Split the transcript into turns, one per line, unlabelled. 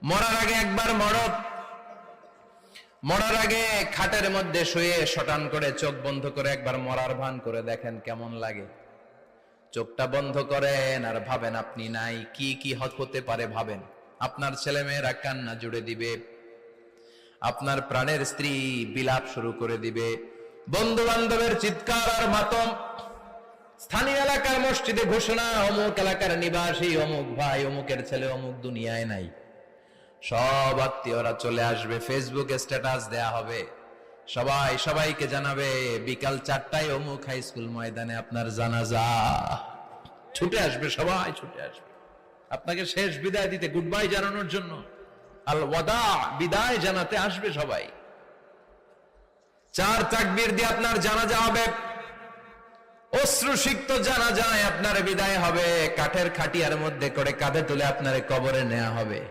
মরার আগে একবার মরার আগে খাটের মধ্যে শুয়ে শটান করে চোখ বন্ধ করে একবার মরার ভান করে দেখেন কেমন লাগে। চোখটা বন্ধ করেন আর ভাবেন আপনি নাই, কি কি হতে পারে ভাবেন। আপনার ছেলে মেয়েরা কান্না জুড়ে দিবে, আপনার প্রাণের স্ত্রী বিলাপ শুরু করে দিবে, বন্ধু বান্ধবের চিৎকার আর মাতম, স্থানীয় এলাকার মসজিদে ঘোষণা, অমুক এলাকার নিবাসী অমুক ভাই অমুকের ছেলে অমুক দুনিয়ায় নাই। সব আত্মীয়রা চলে আসবে, ফেসবুকে স্ট্যাটাস দেয়া হবে, সবাই সবাইকে জানাবে বিকাল 4টায় অমুক হাই স্কুল ময়দানে আপনার জানাজা। ছুটে আসবে, সবাই ছুটে আসবে আপনাকে শেষ বিদায় দিতে, গুড বাই জানানোর জন্য, আল ওয়াদা, বিদায় জানাতে আসবে সবাই। 4 তাকবীর দিয়ে আপনার জানাজা হবে, অশ্রুসিক্ত জানাজায় আপনার বিদায় হবে, কাঠের খাটিয়ার মধ্যে করে কাঁধে তুলে আপনার কবরে নেওয়া হবে।